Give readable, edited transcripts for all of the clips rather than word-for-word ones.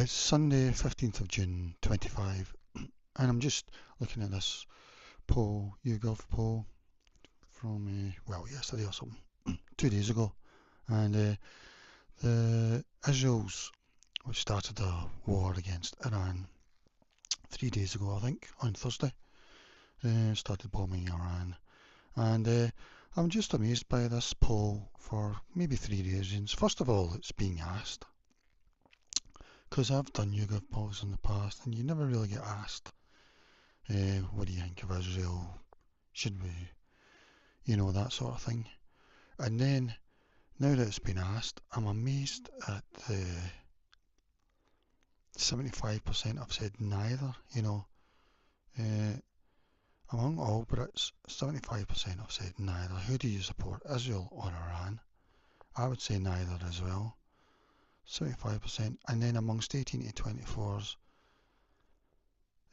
It's Sunday, 15th of June 25, and I'm just looking at this poll, YouGov poll from, yesterday or something, 2 days ago. And the Israel's, which started a war against Iran 3 days ago, I think, on Thursday, started bombing Iran. And I'm just amazed by this poll for maybe three reasons. First of all, it's being asked, because I've done YouGov polls in the past, and you never really get asked. What do you think of Israel? Should we, that sort of thing. And then, now that it's been asked, I'm amazed at the 75% have said neither. Uh, among all Brits, 75% have said neither. Who do you support, Israel or Iran? I would say neither as well, 75%. And then amongst 18 to 24s,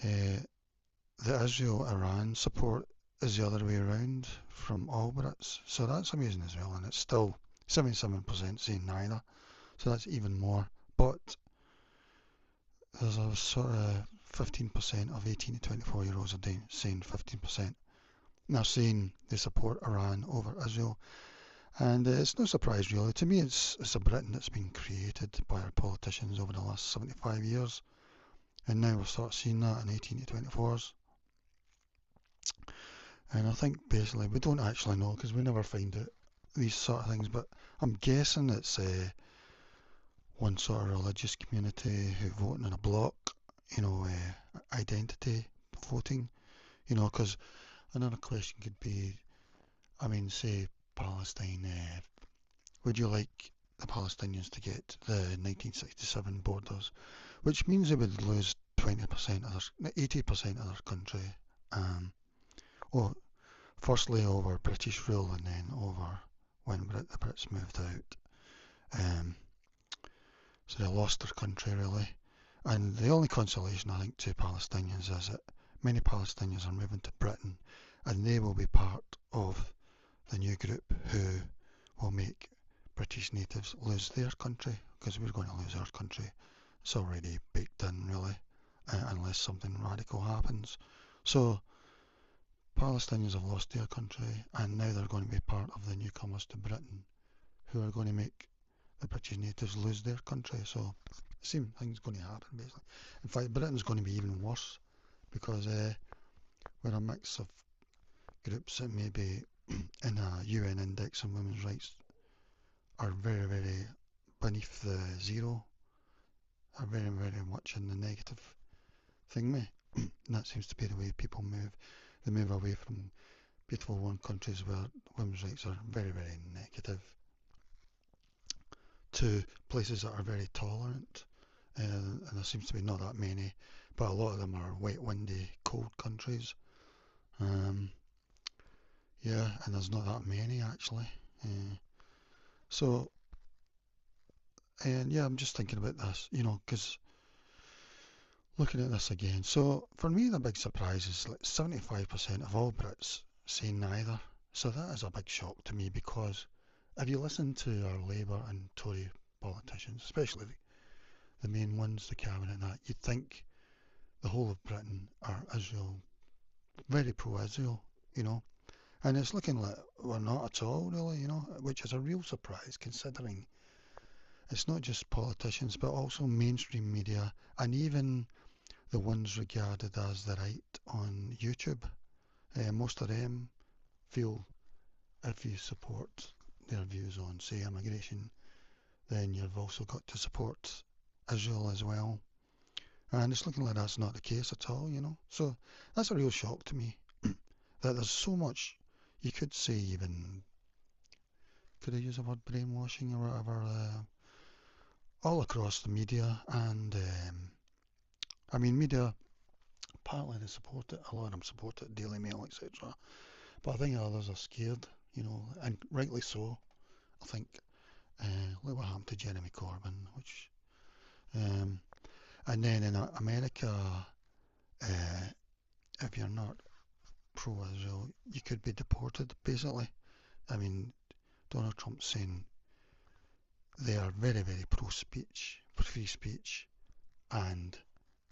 the Israel-Iran support is the other way around from all Brits. So that's amazing as well. And it's still 77% saying neither. So that's even more. But there's a sort of 15% of 18 to 24-year-olds are saying 15%. They're saying they support Iran over Israel. And it's no surprise really. To me, it's a Britain that's been created by our politicians over the last 75 years. And now we're sort of seeing that in 18 to 24s. And I think basically we don't actually know because we never find out these sort of things, but I'm guessing it's one sort of religious community who vote in a block, identity voting, because another question could be, say Palestine, would you like the Palestinians to get the 1967 borders, which means they would lose 20% of their, 80% of their country, well, firstly over British rule and then over when the Brits moved out. So they lost their country really. And the only consolation I think to Palestinians is that many Palestinians are moving to Britain and they will be part of the new group who will make British natives lose their country, because we're going to lose our country. It's already baked in really, unless something radical happens. So Palestinians have lost their country and now they're going to be part of the newcomers to Britain who are going to make the British natives lose their country. So the same thing's going to happen basically. In fact, Britain's going to be even worse because we're a mix of groups that maybe in a UN index on women's rights are very, very beneath the zero, are very, very much in the negative thing. And that seems to be the way people move. They move away from beautiful warm countries where women's rights are very, very negative to places that are very tolerant, and there seems to be not that many, but a lot of them are wet, windy, cold countries. And there's not that many actually. I'm just thinking about this, because looking at this again. So for me, the big surprise is like 75% of all Brits say neither. So that is a big shock to me because if you listen to our Labour and Tory politicians, especially the main ones, the cabinet and that, you'd think the whole of Britain are Israel, very pro-Israel, and it's looking like we're not at all really, which is a real surprise considering it's not just politicians but also mainstream media and even the ones regarded as the right on YouTube. Most of them feel if you support their views on, say, immigration, then you've also got to support Israel as well. And it's looking like that's not the case at all, So that's a real shock to me that there's so much, you could say even, could I use the word brainwashing or whatever, all across the media and, media, partly they support it, a lot of them support it, Daily Mail, etc. But I think others are scared, and rightly so. I think, look what happened to Jeremy Corbyn, which, and then in America, if you're not pro-Israel, you could be deported, basically. Donald Trump's saying they are very, very pro-speech, free speech, and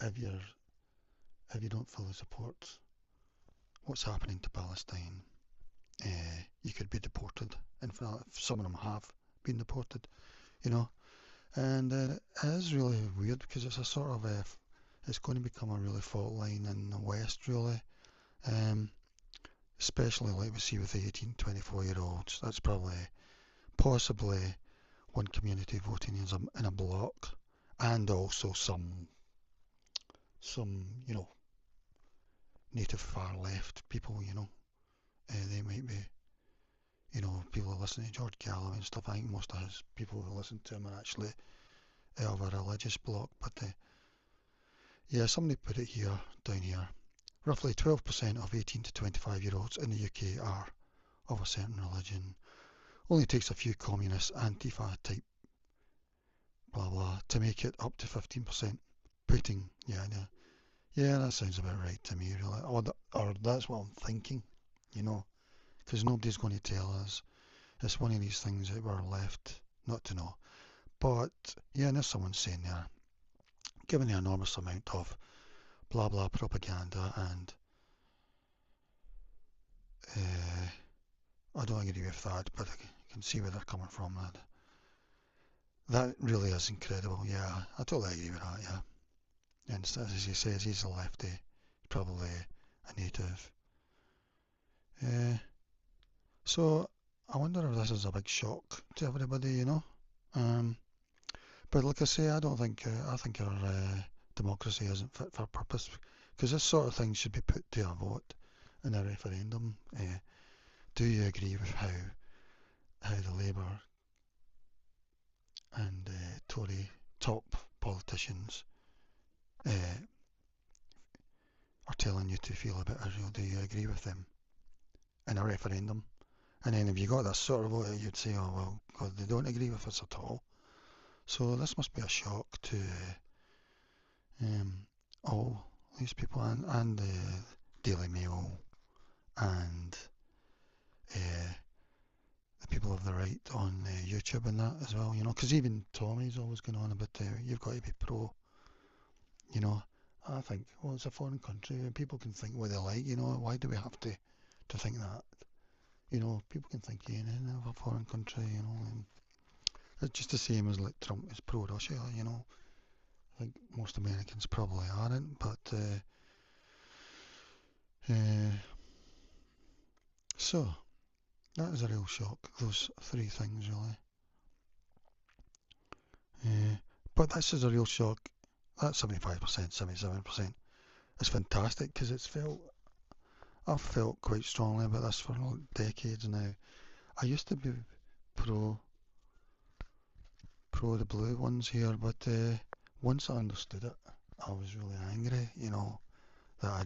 if you're if you don't fully support what's happening to Palestine, you could be deported. In fact, some of them have been deported, you know. And it is really weird because it's a sort of it's going to become a really fault line in the West, really. Um, Especially like we see with the 18, 24-year-olds. That's probably possibly one community voting in a block, and also some native far left people. They might be people who listen to George Galloway and stuff. I think most of his people who listen to him are actually of a religious bloc. But yeah, somebody put it here down here. Roughly 12% of 18 to 25-year-olds in the UK are of a certain religion. Only takes a few communist, Antifa type blah blah to make it up to 15%. Putting, yeah, that sounds about right to me, really. Or that's what I'm thinking, because nobody's going to tell us. It's one of these things that we're left not to know. But yeah, and there's someone saying there, given the enormous amount of blah blah propaganda, and I don't agree with that, but I can see where they're coming from. That really is incredible. Yeah, I totally agree with that. Yeah, and as he says, he's a lefty, probably a native. So I wonder if this is a big shock to everybody. Um, but like I say, I don't think I think our democracy isn't fit for purpose because this sort of thing should be put to a vote in a referendum. Do you agree with how the Labour and Tory top politicians uh, are telling you to feel about Israel? Do you agree with them in a referendum? And then if you got that sort of vote, you'd say, oh well, God, they don't agree with us at all. So this must be a shock to all these people and the Daily Mail and uh, the people of the right on YouTube and that as well, because even Tommy's always going on about you've got to be pro, you know. I think, well, it's a foreign country and people can think what they like, why do we have to think that? People can think anything of a foreign country, and it's just the same as like Trump is pro-Russia, I think most Americans probably aren't, but so that is a real shock. Those three things, really. But this is a real shock. That 75%, 77% is fantastic because I've felt quite strongly about this for decades now. I used to be pro the blue ones here, but once I understood it, I was really angry. That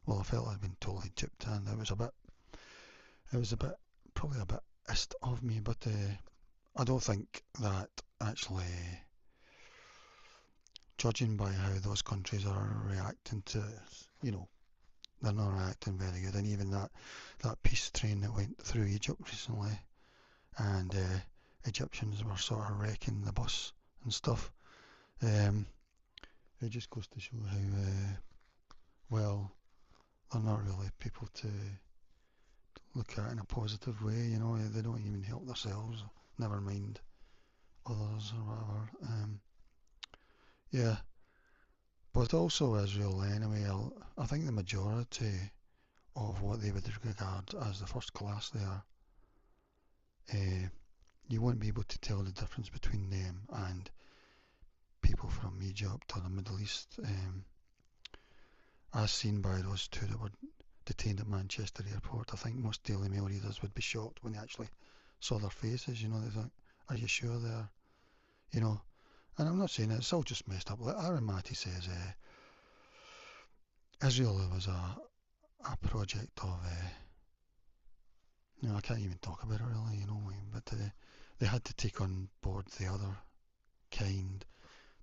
I felt I'd been totally gypped, and it was a bit, probably a bit ist of me, but I don't think that actually, judging by how those countries are reacting to it, they're not reacting very good. And even that peace train that went through Egypt recently, and Egyptians were sort of wrecking the bus and stuff. It just goes to show how well they're not really people to look at in a positive way. They don't even help themselves. Never mind others or whatever. Yeah, but also Israel anyway. I think the majority of what they would regard as the first class there, you won't be able to tell the difference between them and people from Egypt or the Middle East, as seen by those two that were detained at Manchester Airport. I think most Daily Mail readers would be shocked when they actually saw their faces. They think, "Are you sure they're?" And I'm not saying it's all just messed up. Like Aaron Matty says, Israel was a project of. I can't even talk about it really, but they had to take on board the other kind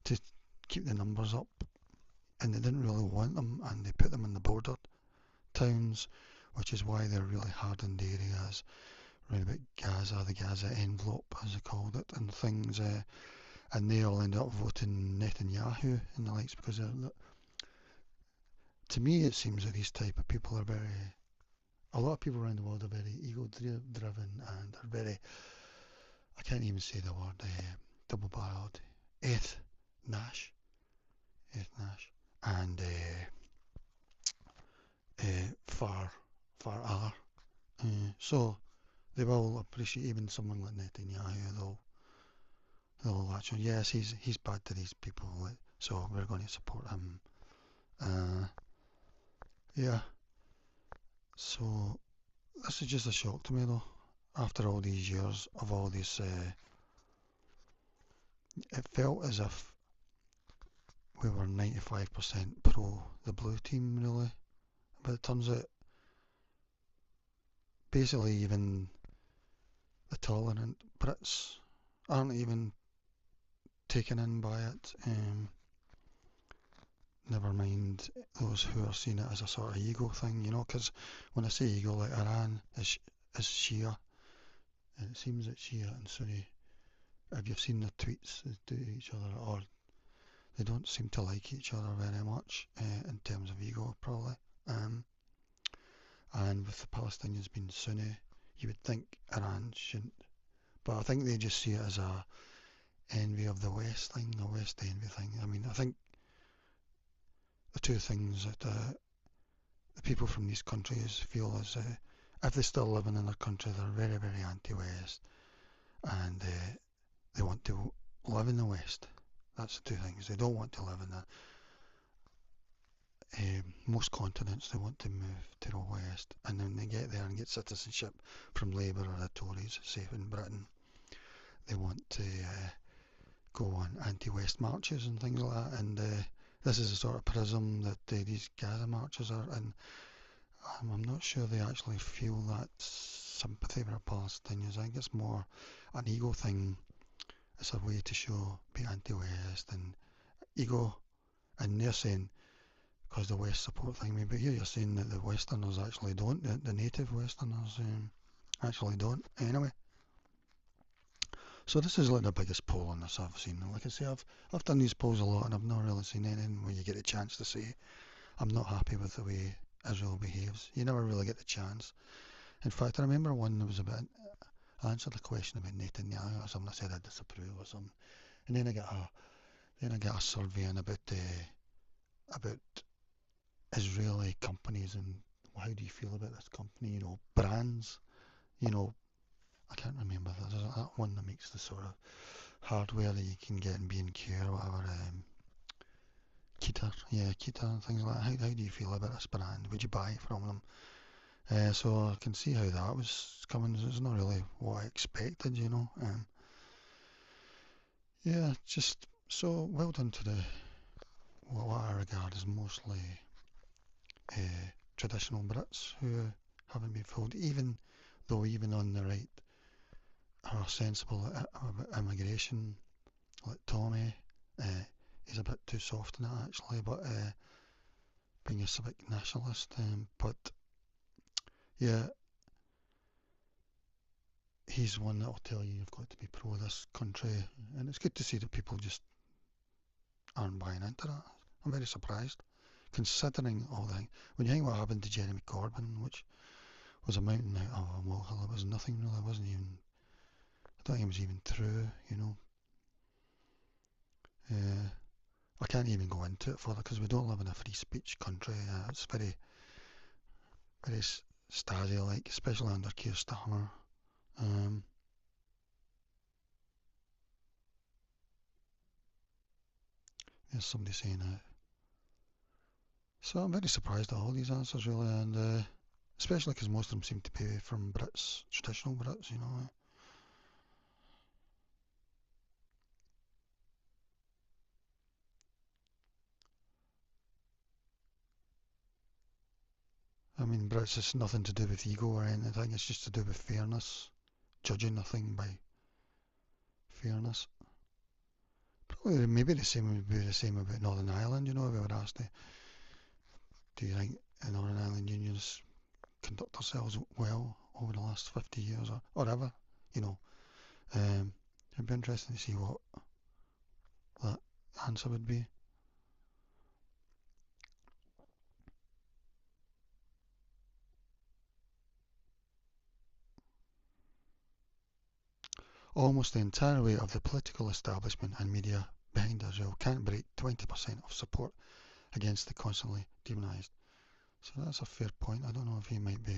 to keep the numbers up, and they didn't really want them, and they put them in the border towns, which is why they're really hardened areas around about Gaza, the Gaza envelope as they called it, and things. and they all ended up voting Netanyahu and the likes because to me it seems that these type of people are very. A lot of people around the world are very ego-driven and are very. I can't even say the word. Double-barreled. Eth Nash. Eth Nash. And far other. So they will appreciate even someone like Netanyahu. They'll actually, yes, he's bad to these people, so we're going to support him. Yeah. So this is just a shock to me though. After all these years of all this, it felt as if we were 95% pro the blue team really, but it turns out basically even the tolerant Brits aren't even taken in by it. Never mind those who are seeing it as a sort of ego thing, because when I say ego, like Iran is Shia, and it seems that Shia and Sunni, if you've seen the tweets they do to each other, or they don't seem to like each other very much in terms of ego, probably. And with the Palestinians being Sunni, you would think Iran shouldn't, but I think they just see it as a envy of the West thing, a West envy thing. I mean, I think the two things that the people from these countries feel is if they're still living in their country, they're very, very anti-West, and they want to live in the West. That's the two things. They don't want to live in most continents. They want to move to the West, and then they get there and get citizenship from Labour or the Tories, say in Britain. They want to go on anti-West marches and things like that, and this is the sort of prism that these Gaza marches are, and I'm not sure they actually feel that sympathy for Palestinians. I think it's more an ego thing. It's a way to show, be anti-West and ego, and they're saying, because the West support thing, maybe here you're saying that the Westerners actually don't, the native Westerners actually don't. Anyway, so this is like the biggest poll on this I've seen. Like I say, I've done these polls a lot, and I've not really seen anything where you get a chance to say, I'm not happy with the way Israel behaves. You never really get the chance. In fact, I remember one that was about, I answered a question about Netanyahu or something. I said I disapprove or something, and then I get a survey in about Israeli companies and how do you feel about this company? Brands. I can't remember. There's that one that makes the sort of hardware that you can get in B&Q or whatever. Keter, yeah, Keter and things like that. How do you feel about this brand? Would you buy from them? So I can see how that was coming. It's not really what I expected. Yeah, just so well done to what I regard as mostly traditional Brits who haven't been fooled, even though even on the right are sensible about immigration, like Tommy. He's a bit too soft in it actually, but being a civic nationalist. But yeah, he's one that will tell you you've got to be pro this country, and it's good to see that people just aren't buying into that. I'm very surprised, considering all the things. When you think what happened to Jeremy Corbyn, which was a mountain out of a molehill, it was nothing really. It wasn't even. I don't think it was even true. Uh, I can't even go into it further because we don't live in a free speech country. It's very, very Stasi-like, especially under Keir Starmer. Um, there's somebody saying that. So I'm very surprised at all these answers really, and especially because most of them seem to be from Brits, traditional Brits. I mean, Brits is nothing to do with ego or anything. It's just to do with fairness, judging a thing by fairness. Probably maybe the same would be the same about Northern Ireland. If we were asked, do you think the Northern Ireland unions conduct themselves well over the last 50 years or ever? You know, it'd be interesting to see that answer would be. Almost the entire weight of the political establishment and media behind Israel can't break 20% of support against the constantly demonised. So that's a fair point. I don't know if he might be.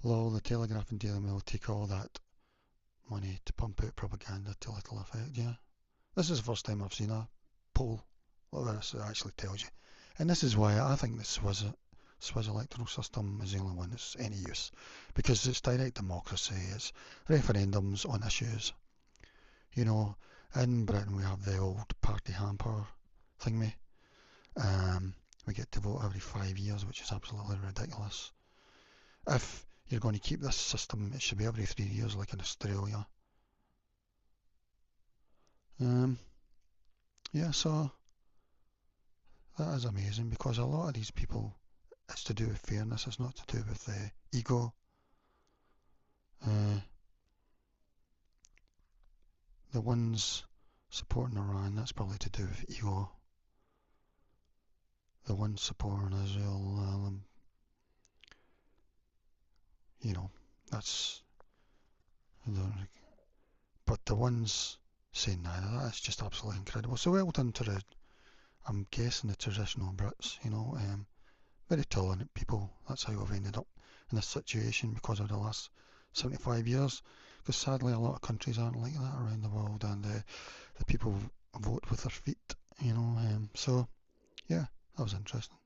Lol, the Telegraph and Daily Mail take all that money to pump out propaganda to little effect, yeah. This is the first time I've seen a poll like this that actually tells you. And this is why I think the Swiss electoral system is the only one that's any use. Because it's direct democracy, it's referendums on issues. You know, in Britain we have the old party hamper thingy. We get to vote every 5 years, which is absolutely ridiculous. If you're going to keep this system, it should be every 3 years, like in Australia. Yeah, so that is amazing because a lot of these people, it's to do with fairness, it's not to do with ego. Uh, the ones supporting Iran, that's probably to do with ego. The ones supporting Israel, you know, that's. But the ones saying that's just absolutely incredible. So well done to I'm guessing the traditional Brits, very tolerant people. That's how we've ended up in this situation because of the last 75 years. Because sadly, a lot of countries aren't like that around the world, and the people vote with their feet. So yeah, that was interesting.